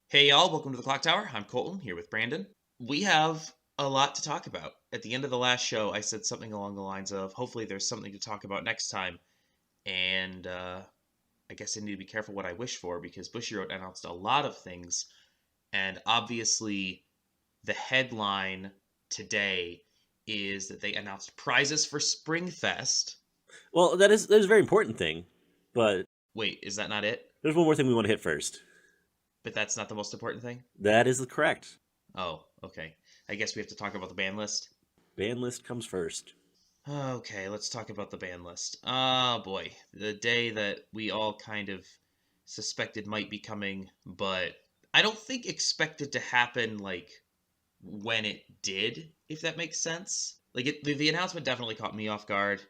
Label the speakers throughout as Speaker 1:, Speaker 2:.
Speaker 1: Hey y'all, welcome to the Clock Tower. I'm Colton, here with Brandon. We have a lot to talk about. At the end of the last show, I said something along the lines of, hopefully there's something to talk about next time. And I guess I need to be careful what I wish for, because Bushiroad announced a lot of things. And obviously, the headline today is that they announced prizes for Springfest.
Speaker 2: Well, that is a very important thing, but
Speaker 1: Wait, is that not it?
Speaker 2: there's one more thing we want to hit first.
Speaker 1: But that's not the most important thing?
Speaker 2: That is correct.
Speaker 1: Oh, okay. I guess we have to talk about the ban list.
Speaker 2: Ban list comes first.
Speaker 1: Okay, let's talk about the ban list. Oh boy, the day that we all kind of suspected might be coming, but I don't think expected to happen like when it did, if that makes sense. Like the announcement definitely caught me off guard.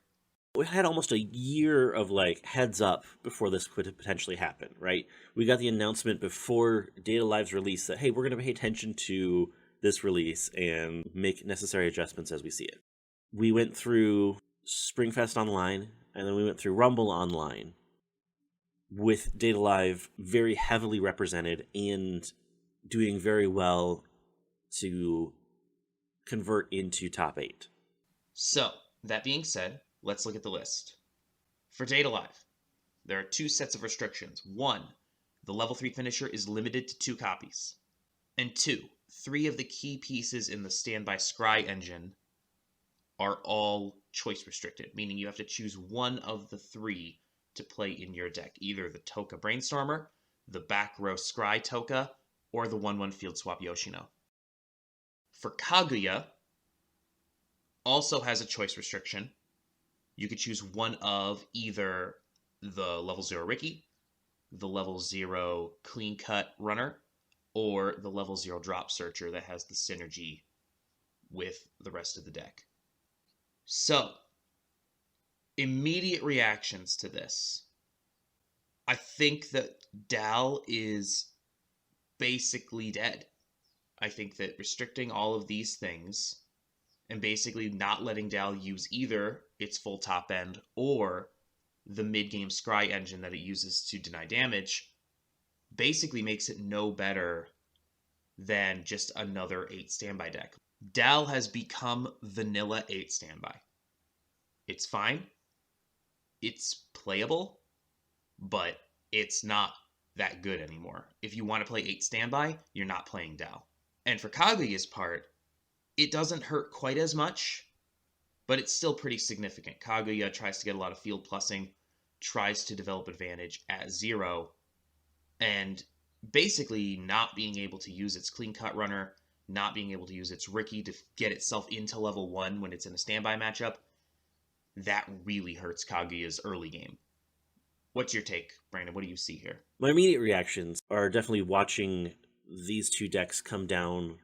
Speaker 2: We had almost a year of heads up before this could potentially happen, right? We got the announcement before Data Live's release that, hey, we're going to pay attention to this release and make necessary adjustments as we see it. We went through Springfest Online, and then we went through Rumble Online, with Data Live very heavily represented and doing very well to convert into top 8.
Speaker 1: So, that being said, let's look at the list. For Data Live, there are 2 sets of restrictions. 1, the level 3 finisher is limited to 2 copies. And 2, 3 of the key pieces in the standby Scry engine are all choice restricted, meaning you have to choose one of the 3 to play in your deck, either the Toka Brainstormer, the back row Scry Toka, or the 1/1 Field Swap Yoshino. For Kaguya, also has a choice restriction. You could choose one of either the level 0 Ricky, the level 0 Clean Cut Runner, or the level 0 Drop Searcher that has the synergy with the rest of the deck. So, immediate reactions to this. I think that Dal is basically dead. I think that restricting all of these things and basically not letting Dal use either its full top end or the mid-game Scry engine that it uses to deny damage basically makes it no better than just another 8 standby deck. Dal has become vanilla 8 standby. It's fine. It's playable, but it's not that good anymore. If you want to play 8 standby, you're not playing Dal. And for Kaguya's part, it doesn't hurt quite as much, but it's still pretty significant. Kaguya tries to get a lot of field plussing, tries to develop advantage at 0, and basically not being able to use its Clean Cut Runner, not being able to use its Ricky to get itself into level 1 when it's in a standby matchup, that really hurts Kaguya's early game. What's your take, Brandon? What do you see here?
Speaker 2: My immediate reactions are definitely watching these 2 decks come down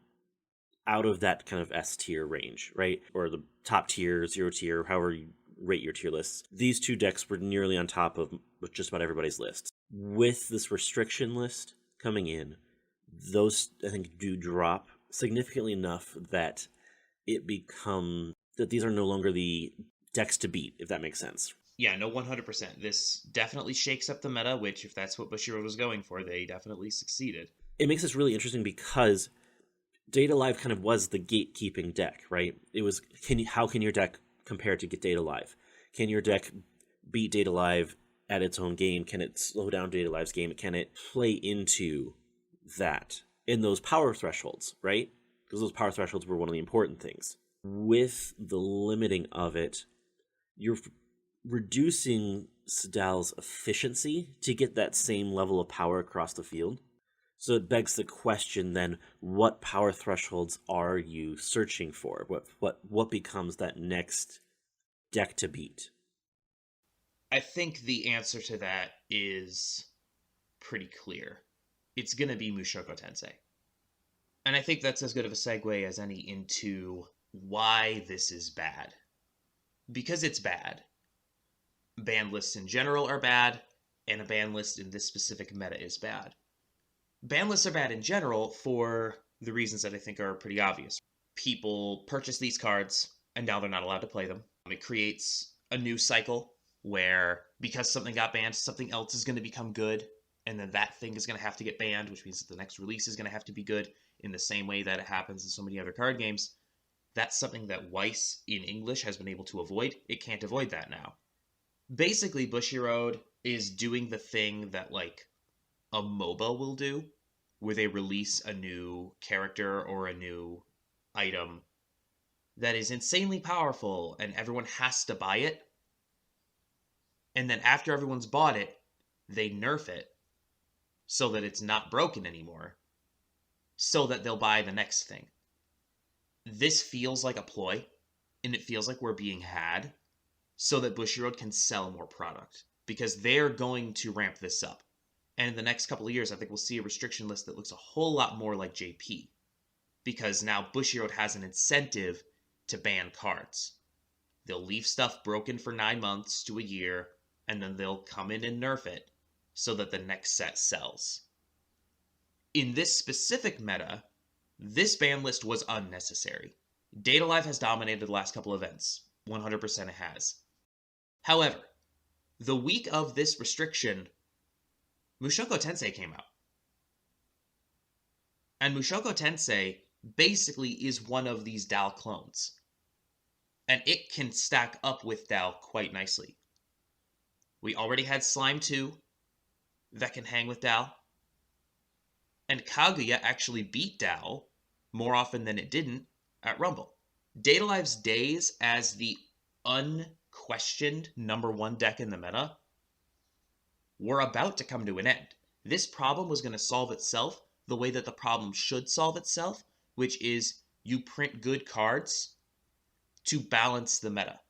Speaker 2: out of that kind of S tier range, right? Or the top tier, 0 tier, however you rate your tier lists. These 2 decks were nearly on top of just about everybody's list. With this restriction list coming in, those, I think, do drop significantly enough that these are no longer the decks to beat, if that makes sense.
Speaker 1: Yeah, no, 100%. This definitely shakes up the meta, which, if that's what Bushiroad was going for, they definitely succeeded.
Speaker 2: It makes this really interesting because Data Live kind of was the gatekeeping deck, right? It was, how can your deck compare to Data Live? Can your deck beat Data Live at its own game? Can it slow down Data Live's game? Can it play into that in those power thresholds, right? Because those power thresholds were one of the important things. With the limiting of it, you're reducing Dal's efficiency to get that same level of power across the field. So it begs the question then, what power thresholds are you searching for? What becomes that next deck to beat?
Speaker 1: I think the answer to that is pretty clear. It's going to be Mushoku Tensei. And I think that's as good of a segue as any into why this is bad. Because it's bad. Ban lists in general are bad, and a ban list in this specific meta is bad. Ban lists are bad in general for the reasons that I think are pretty obvious. People purchase these cards, and now they're not allowed to play them. It creates a new cycle where, because something got banned, something else is going to become good. and then that thing is going to have to get banned, which means that the next release is going to have to be good in the same way that it happens in so many other card games. That's something that Weiss in English has been able to avoid. It can't avoid that now. Basically, Bushiroad is doing the thing that like a MOBA will do, where they release a new character or a new item that is insanely powerful and everyone has to buy it. And then after everyone's bought it, they nerf it so that it's not broken anymore, so that they'll buy the next thing. This feels like a ploy, and it feels like we're being had, so that Bushiroad can sell more product, because they're going to ramp this up. And in the next couple of years, I think we'll see a restriction list that looks a whole lot more like JP, because now Bushiroad has an incentive to ban cards. They'll leave stuff broken for 9 months to a year, and then they'll come in and nerf it so that the next set sells. In this specific meta, this ban list was unnecessary. Data Live has dominated the last couple events. 100% it has. However, the week of this restriction, Mushoku Tensei came out. And Mushoku Tensei basically is one of these Dal clones. And it can stack up with Dal quite nicely. We already had Slime 2 that can hang with Dal. And Kaguya actually beat Dal more often than it didn't at Rumble. Data Live's days as the unquestioned #1 deck in the meta were about to come to an end. This problem was going to solve itself the way that the problem should solve itself, which is you print good cards to balance the meta.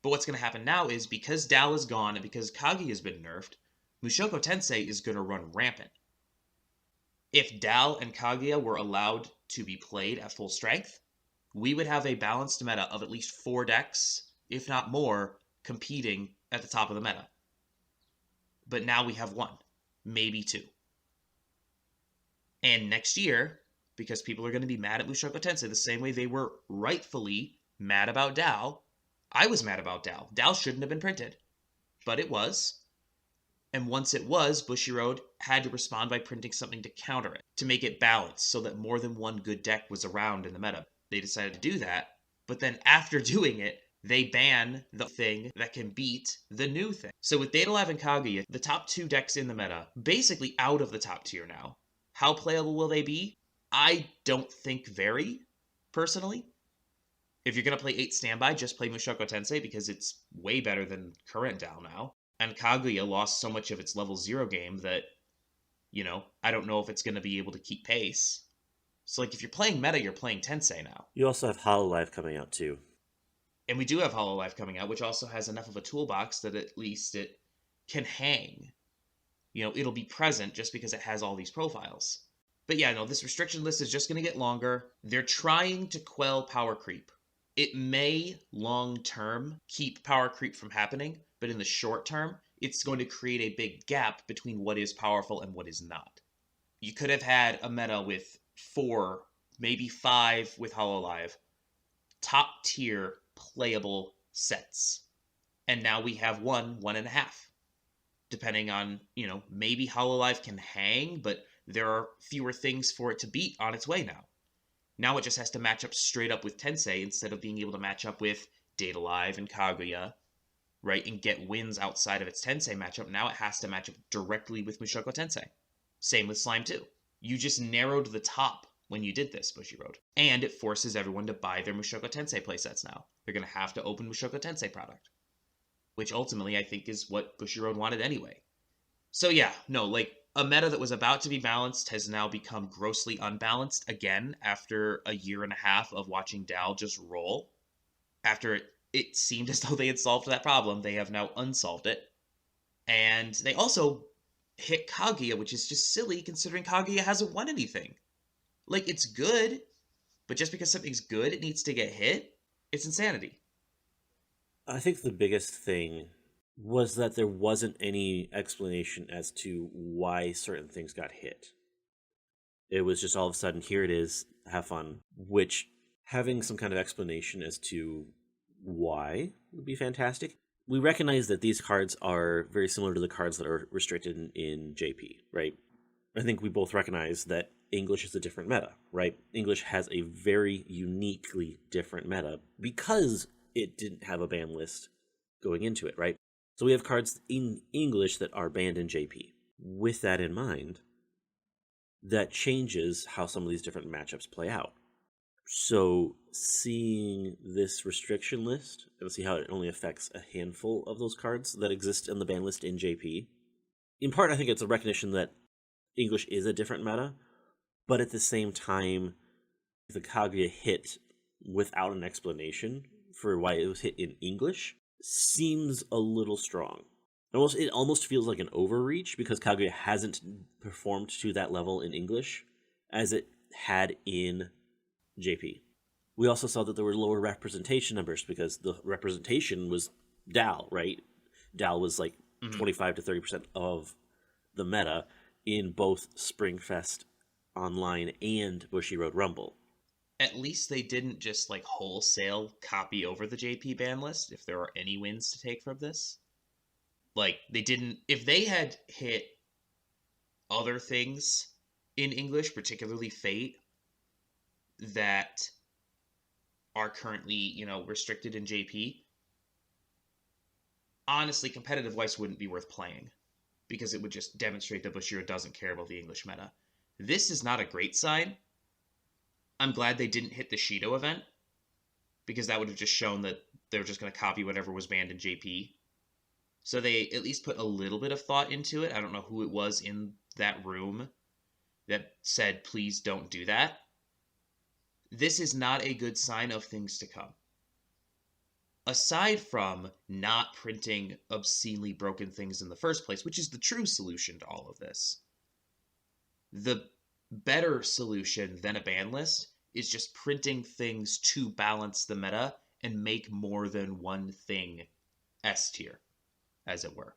Speaker 1: But what's going to happen now is because Dal is gone and because Kaguya has been nerfed, Mushoku Tensei is going to run rampant. If Dal and Kaguya were allowed to be played at full strength, we would have a balanced meta of at least 4 decks, if not more, competing at the top of the meta. But now we have 1, maybe 2. And next year, because people are going to be mad at Mushoku Tensei the same way they were rightfully mad about Dal, I was mad about Dal. Dal shouldn't have been printed, but it was. And once it was, Bushiroad had to respond by printing something to counter it, to make it balanced so that more than one good deck was around in the meta. They decided to do that, but then after doing it, they ban the thing that can beat the new thing. So with Data Live and Kaguya, the top 2 decks in the meta, basically out of the top tier now. How playable will they be? I don't think very, personally. If you're going to play 8 standby, just play Mushoku Tensei because it's way better than current Dal now. And Kaguya lost so much of its level 0 game that, I don't know if it's going to be able to keep pace. So, if you're playing meta, you're playing Tensei now.
Speaker 2: You also have Hololive coming out, too.
Speaker 1: And we do have Hololive coming out, which also has enough of a toolbox that at least it can hang. It'll be present just because it has all these profiles. But yeah, no, this restriction list is just going to get longer. They're trying to quell power creep. It may, long-term, keep power creep from happening, but in the short term, it's going to create a big gap between what is powerful and what is not. You could have had a meta with 4, maybe 5 with Hololive, top-tier playable sets. And now we have 1.5. Depending on, maybe Hololive can hang, but there are fewer things for it to beat on its way now. Now it just has to match up straight up with Tensei instead of being able to match up with Data Live and Kaguya, right, and get wins outside of its Tensei matchup. Now it has to match up directly with Mushoku Tensei. Same with Slime 2. You just narrowed the top when you did this, Bushiroad. And it forces everyone to buy their Mushoku Tensei playsets now. They're going to have to open Mushoku Tensei product. Which ultimately I think is what Bushiroad wanted anyway. So yeah, no, a meta that was about to be balanced has now become grossly unbalanced again after a year and a half of watching Dal just roll. After it seemed as though they had solved that problem, they have now unsolved it. And they also hit Kaguya, which is just silly considering Kaguya hasn't won anything. It's good, but just because something's good, it needs to get hit? It's insanity.
Speaker 2: I think the biggest thing was that there wasn't any explanation as to why certain things got hit. It was just all of a sudden, here it is, have fun, which having some kind of explanation as to why would be fantastic. we recognize that these cards are very similar to the cards that are restricted in JP, right? I think we both recognize that English is a different meta, right? English has a very uniquely different meta because it didn't have a ban list going into it, right? So we have cards in English that are banned in JP. With that in mind, that changes how some of these different matchups play out. So seeing this restriction list and see how it only affects a handful of those cards that exist in the ban list in JP, in part I think it's a recognition that English is a different meta, but at the same time, the Kaguya hit without an explanation for why it was hit in English seems a little strong. It almost feels like an overreach because Kaguya hasn't performed to that level in English as it had in JP. We also saw that there were lower representation numbers because the representation was DAL, right? DAL was like 25 to 30% of the meta in both Springfest Online and Bushiroad Rumble.
Speaker 1: At least they didn't just like wholesale copy over the JP ban list if there are any wins to take from this. Like they didn't, if they had hit other things in English, particularly Fate, that are currently, restricted in JP, honestly, competitive Weiss wouldn't be worth playing because it would just demonstrate that Bushiro doesn't care about the English meta. This is not a great sign. I'm glad they didn't hit the Shido event because that would have just shown that they were just going to copy whatever was banned in JP. So they at least put a little bit of thought into it. I don't know who it was in that room that said, please don't do that. This is not a good sign of things to come. Aside from not printing obscenely broken things in the first place, which is the true solution to all of this, the better solution than a ban list is just printing things to balance the meta and make more than one thing S tier, as it were.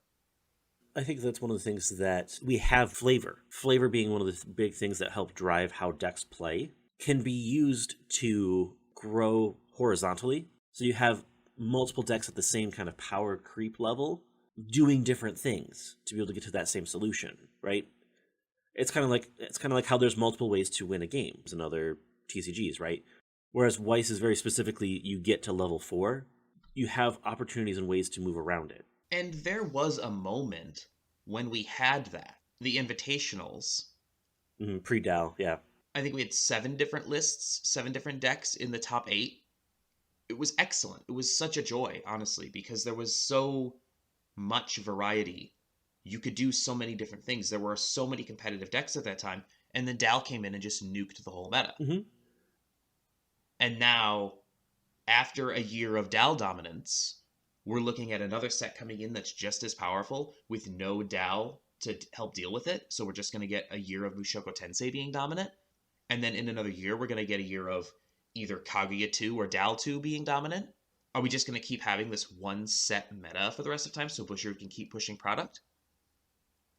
Speaker 2: I think that's one of the things that we have flavor. Flavor being one of the big things that help drive how decks play can be used to grow horizontally. So you have multiple decks at the same kind of power creep level doing different things to be able to get to that same solution, right? It's kind of like how there's multiple ways to win a game in other TCGs, right? Whereas Weiss is very specifically, you get to level 4, you have opportunities and ways to move around it.
Speaker 1: And there was a moment when we had that. The invitationals.
Speaker 2: Pre-DAO, yeah.
Speaker 1: I think we had 7 different lists, 7 different decks in the top 8. It was excellent. It was such a joy, honestly, because there was so much variety. You could do so many different things. There were so many competitive decks at that time, and then DAL came in and just nuked the whole meta. And now, after a year of DAL dominance, we're looking at another set coming in that's just as powerful with no DAL to help deal with it. So we're just going to get a year of Mushoku Tensei being dominant. And then in another year, we're going to get a year of either Kaguya 2 or DAL 2 being dominant. Are we just going to keep having this one set meta for the rest of time so Bushiroad can keep pushing product?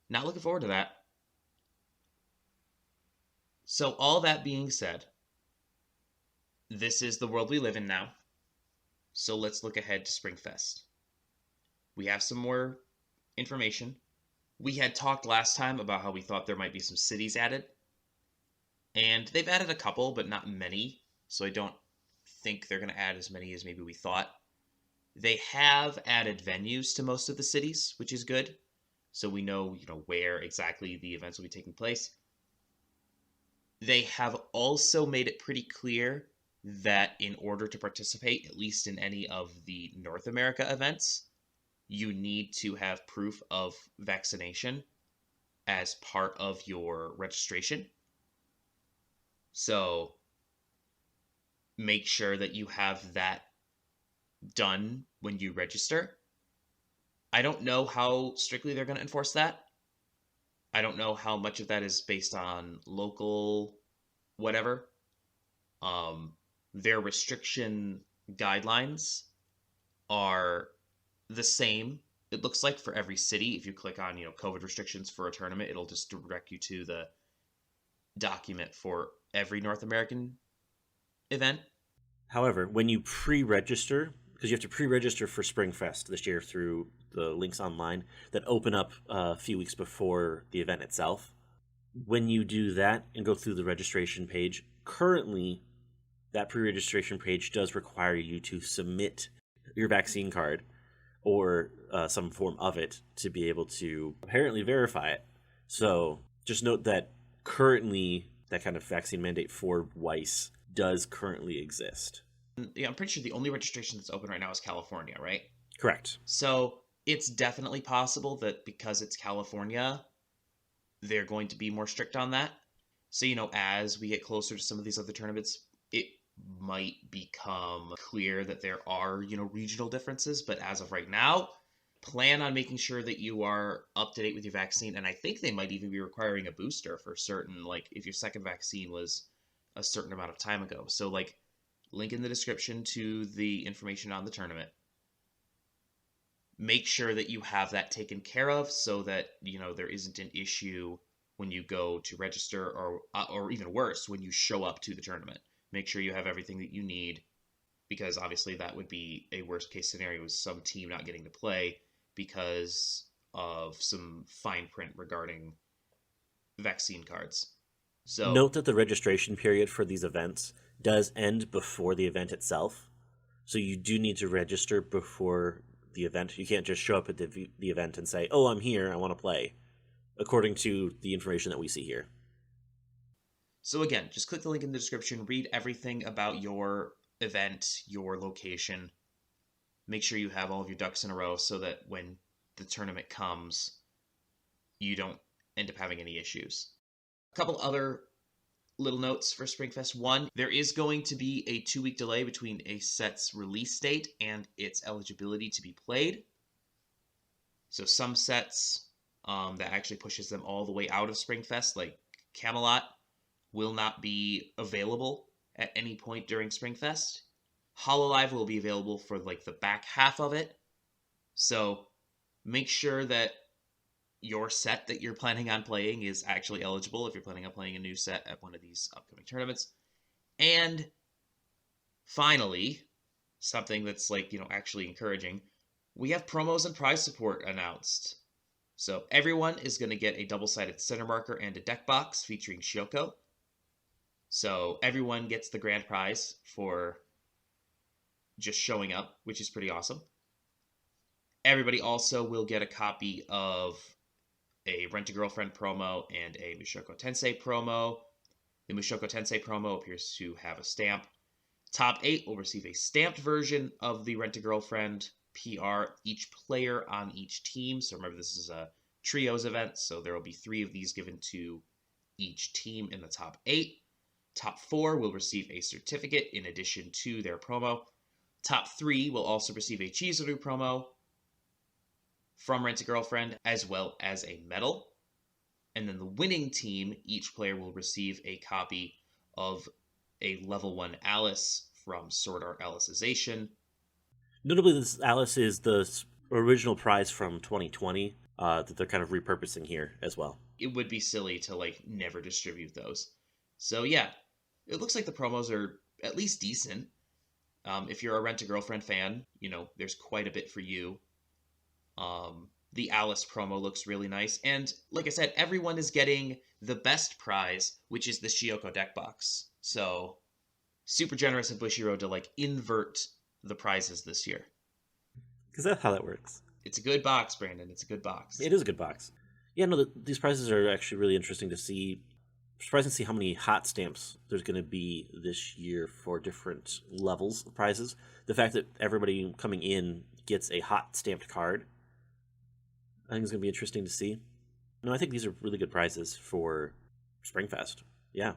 Speaker 1: Not looking forward to that. So all that being said, this is the world we live in now. So let's look ahead to Springfest. We have some more information. We had talked last time about how we thought there might be some cities added. And they've added a couple, but not many. So I don't think they're going to add as many as maybe we thought. They have added venues to most of the cities, which is good. So we know, where exactly the events will be taking place. They have also made it pretty clear that in order to participate, at least in any of the North America events, you need to have proof of vaccination as part of your registration. So make sure that you have that done when you register. I don't know how strictly they're going to enforce that. I don't know how much of that is based on local whatever. Their restriction guidelines are the same, it looks like, for every city. If you click on, COVID restrictions for a tournament, it'll just direct you to the document for every North American event.
Speaker 2: However, when you pre-register, because you have to pre-register for Springfest this year through the links online that open up a few weeks before the event itself. When you do that and go through the registration page, currently that pre-registration page does require you to submit your vaccine card or some form of it to be able to apparently verify it. So just note that currently that kind of vaccine mandate for Weiss does currently exist.
Speaker 1: Yeah, I'm pretty sure the only registration that's open right now is California, right?
Speaker 2: Correct.
Speaker 1: So it's definitely possible that because it's California, they're going to be more strict on that. So, as we get closer to some of these other tournaments, it might become clear that there are, regional differences. But as of right now, plan on making sure that you are up to date with your vaccine. And I think they might even be requiring a booster for certain, like if your second vaccine was a certain amount of time ago. So, like, link in the description to the information on the tournament. Make sure that you have that taken care of so that, there isn't an issue when you go to register or even worse, when you show up to the tournament. Make sure you have everything that you need, because obviously that would be a worst case scenario, is some team not getting to play because of some fine print regarding vaccine cards. So
Speaker 2: note that the registration period for these events does end before the event itself. So you do need to register before the event. You can't just show up at the event and say, "Oh, I'm here, I want to play," according to the information that we see here.
Speaker 1: So again, just click the link in the description, read everything about your event, your location. Make sure you have all of your ducks in a row so that when the tournament comes, you don't end up having any issues. A couple other little notes for Springfest. One, there is going to be a 2-week delay between a set's release date and its eligibility to be played. So some sets that actually pushes them all the way out of Springfest, like Camelot, will not be available at any point during Springfest. Hololive will be available for like the back half of it. So make sure that your set that you're planning on playing is actually eligible if you're planning on playing a new set at one of these upcoming tournaments. And finally, something that's actually encouraging, we have promos and prize support announced. So everyone is going to get a double-sided center marker and a deck box featuring Shioko. So everyone gets the grand prize for just showing up, which is pretty awesome. Everybody also will get a copy of a Rent-A-Girlfriend promo and a Mushoku Tensei promo. The Mushoku Tensei promo appears to have a stamp. Top 8 will receive a stamped version of the Rent-A-Girlfriend PR, each player on each team. So remember, this is a trios event, so there will be 3 of these given to each team in the top 8. Top 4 will receive a certificate in addition to their promo. Top 3 will also receive a Chizuru promo from Rent-A-Girlfriend, as well as a medal. And then the winning team, each player will receive a copy of a level 1 Alice from Sword Art Alicization.
Speaker 2: Notably, this Alice is the original prize from 2020 that they're kind of repurposing here as well.
Speaker 1: It would be silly to never distribute those. So yeah, it looks like the promos are at least decent. If you're a Rent-A-Girlfriend fan, there's quite a bit for you. The Alice promo looks really nice. And like I said, everyone is getting the best prize, which is the Shioko deck box. So super generous of Bushiroad to invert the prizes this year.
Speaker 2: Because that's how that works.
Speaker 1: It's a good box, Brandon. It's a good box.
Speaker 2: It is a good box. Yeah, no, these prizes are actually really interesting to see. Surprising to see how many hot stamps there's going to be this year for different levels of prizes. The fact that everybody coming in gets a hot stamped card, I think it's going to be interesting to see. No, I think these are really good prizes for Springfest. Yeah.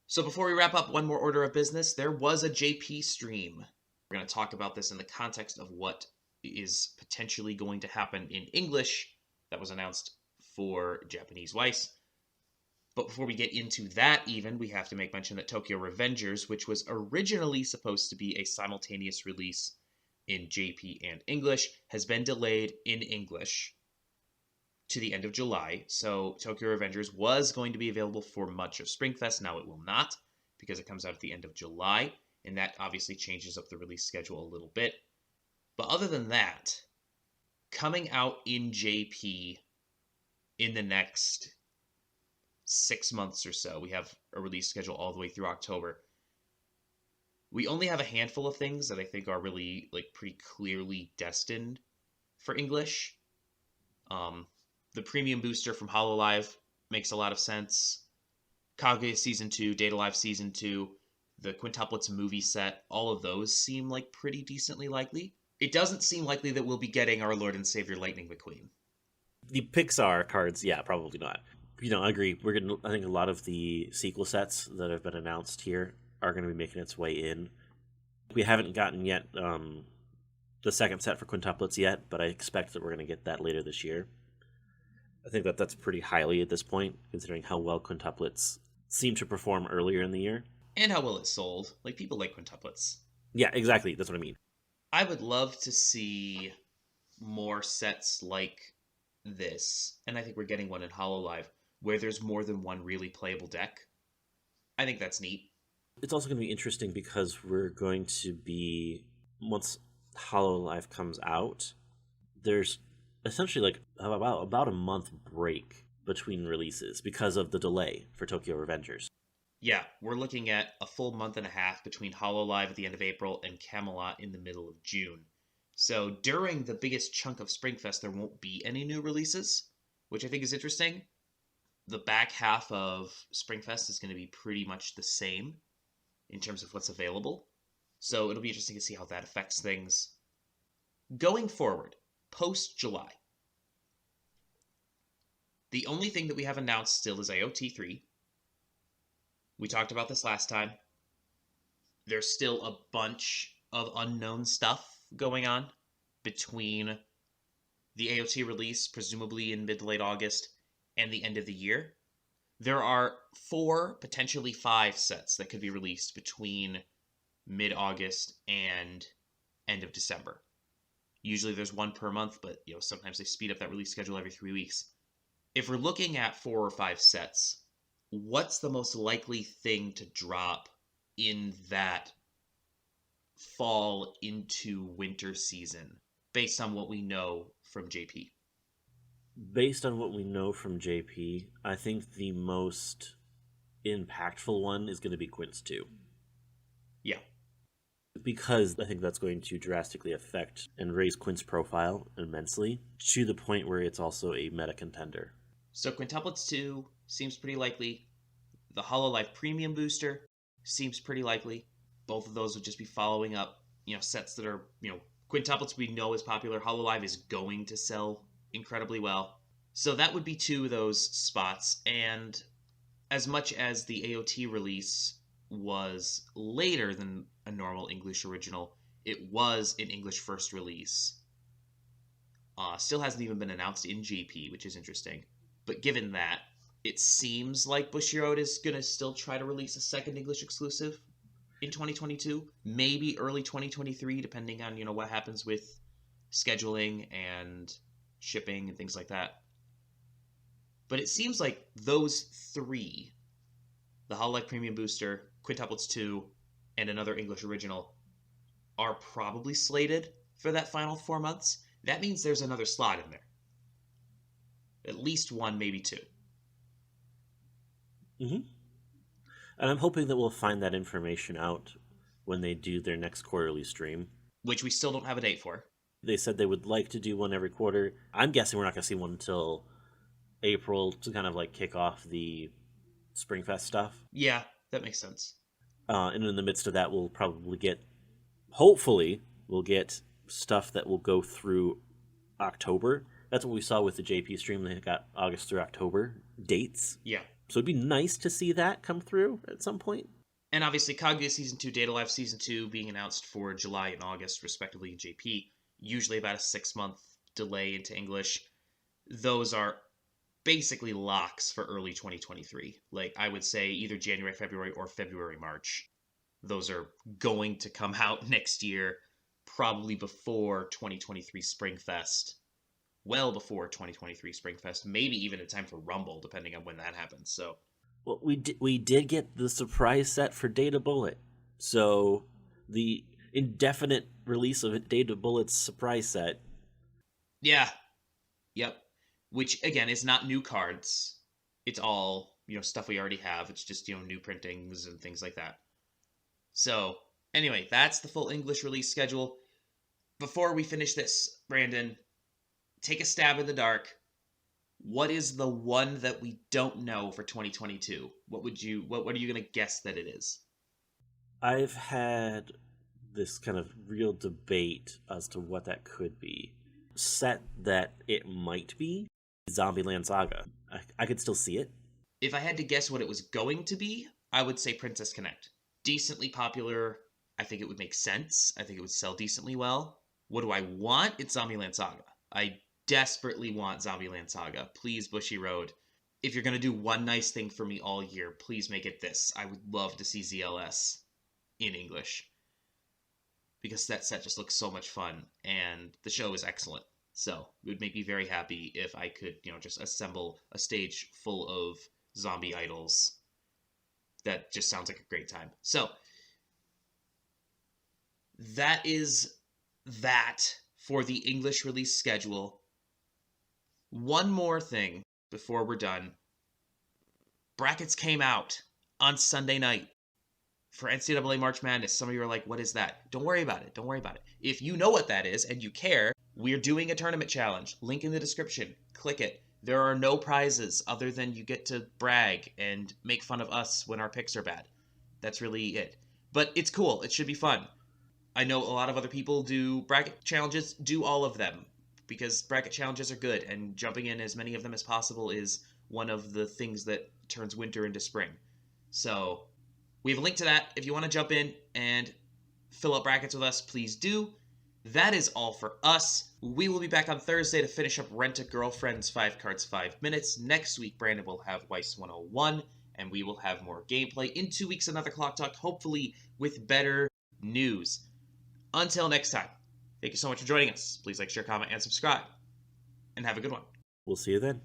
Speaker 1: So before we wrap up, one more order of business. There was a JP stream. We're going to talk about this in the context of what is potentially going to happen in English that was announced for Japanese Weiss. But before we get into that we have to make mention that Tokyo Revengers, which was originally supposed to be a simultaneous release in JP and English, has been delayed in English to the end of July. So Tokyo Revengers was going to be available for much of Springfest. Now it will not, because it comes out at the end of July. and that obviously changes up the release schedule a little bit. But other than that, coming out in JP in the next 6 months or so, we have a release schedule all the way through October. We only have a handful of things that I think are really like pretty clearly destined for English. The premium booster from Hololive makes a lot of sense. Kaguya Season 2, Data Live Season 2, the Quintuplets movie set, all of those seem like pretty decently likely. It doesn't seem likely that we'll be getting our Lord and Savior Lightning McQueen.
Speaker 2: The Pixar cards, yeah, probably not. I agree. I think a lot of the sequel sets that have been announced here are going to be making its way in. We haven't gotten yet the second set for Quintuplets yet, but I expect that we're going to get that later this year. I think that's pretty highly at this point, considering how well Quintuplets seem to perform earlier in the year.
Speaker 1: And how well it sold. Like, people like Quintuplets.
Speaker 2: Yeah, exactly. That's what I mean.
Speaker 1: I would love to see more sets like this, and I think we're getting one in Hololive, where there's more than one really playable deck. I think that's neat.
Speaker 2: It's also going to be interesting because we're going to be, once Hololive comes out, there's essentially like about a month break between releases because of the delay for Tokyo Revengers.
Speaker 1: Yeah, we're looking at a full month and a half between Hololive at the end of April and Camelot in the middle of June. So during the biggest chunk of Springfest, there won't be any new releases, which I think is interesting. The back half of Springfest is going to be pretty much the same in terms of what's available. So it'll be interesting to see how that affects things. Going forward, post-July, the only thing that we have announced still is AOT3. We talked about this last time. There's still a bunch of unknown stuff going on between the AOT release, presumably in mid to late August, and the end of the year. There are 4, potentially 5 sets that could be released between mid-August and end of December. Usually there's one per month, but sometimes they speed up that release schedule every 3 weeks. If we're looking at 4 or 5 sets, what's the most likely thing to drop in that fall into winter season based on what we know from JP?
Speaker 2: Based on what we know from JP, I think the most impactful one is going to be Quints 2.
Speaker 1: Yeah.
Speaker 2: Because I think that's going to drastically affect and raise Quint's profile immensely to the point where it's also a meta contender.
Speaker 1: So Quintuplets 2 seems pretty likely. The Hololive Premium Booster seems pretty likely. Both of those would just be following up, sets that are, Quintuplets we know is popular. Hololive is going to sell incredibly well. So that would be 2 of those spots. And as much as the AOT release was later than a normal English original, it was an English first release. Still hasn't even been announced in JP, which is interesting. But given that, it seems like Bushiroad is going to still try to release a second English exclusive in 2022, maybe early 2023, depending on, what happens with scheduling and shipping and things like that. But it seems like those 3, the Hololive Premium Booster, Quintuplets 2, and another English original, are probably slated for that final 4 months. That means there's another slot in there. At least 1, maybe 2.
Speaker 2: Mm-hmm. And I'm hoping that we'll find that information out when they do their next quarterly stream.
Speaker 1: Which we still don't have a date for.
Speaker 2: They said they would like to do one every quarter. I'm guessing we're not going to see one until April to kind of like kick off the Springfest stuff.
Speaker 1: Yeah, that makes sense.
Speaker 2: And in the midst of that, we'll probably hopefully, we'll get stuff that will go through October. That's what we saw with the JP stream. They got August through October dates.
Speaker 1: Yeah.
Speaker 2: So it'd be nice to see that come through at some point.
Speaker 1: And obviously, Kaguya Season 2, Data Live Season 2 being announced for July and August, respectively, in JP. Usually about a 6-month delay into English. Those are basically locks for early 2023. Like, I would say either January, February, or February, March. Those are going to come out next year, probably before 2023 Springfest. Well before 2023 Springfest, maybe even in time for Rumble, depending on when that happens. So,
Speaker 2: well, we did get the surprise set for Data Bullet. So the indefinite release of Data Bullet's surprise set.
Speaker 1: Yeah. Yep. Which again is not new cards. It's all, stuff we already have. It's just, new printings and things like that. So, anyway, that's the full English release schedule. Before we finish this, Brandon, take a stab in the dark. What is the one that we don't know for 2022? What are you going to guess that it is?
Speaker 2: I've had this kind of real debate as to what that could be. Set that it might be Zombieland Saga. I could still see it.
Speaker 1: If I had to guess what it was going to be, I would say Princess Connect. Decently popular. I think it would make sense. I think it would sell decently well. What do I want? It's Zombieland Saga. I desperately want Zombieland Saga. Please, Bushy Road. If you're going to do one nice thing for me all year, please make it this. I would love to see ZLS in English, because that set just looks so much fun, and the show is excellent. So it would make me very happy if I could, just assemble a stage full of zombie idols. That just sounds like a great time. So that is that for the English release schedule. One more thing before we're done. Brackets came out on Sunday night for NCAA March Madness. Some of you are like, what is that? Don't worry about it. Don't worry about it. If you know what that is and you care, we're doing a tournament challenge. Link in the description. Click it. There are no prizes other than you get to brag and make fun of us when our picks are bad. That's really it. But it's cool. It should be fun. I know a lot of other people do bracket challenges. Do all of them, because bracket challenges are good, and jumping in as many of them as possible is one of the things that turns winter into spring. So we have a link to that. If you want to jump in and fill out brackets with us, please do. That is all for us. We will be back on Thursday to finish up Rent a Girlfriend's 5 Cards 5 Minutes. Next week, Brandon will have Weiss 101, and we will have more gameplay. In 2 weeks, another Clock Talk, hopefully with better news. Until next time, thank you so much for joining us. Please like, share, comment, and subscribe. And have a good one.
Speaker 2: We'll see you then.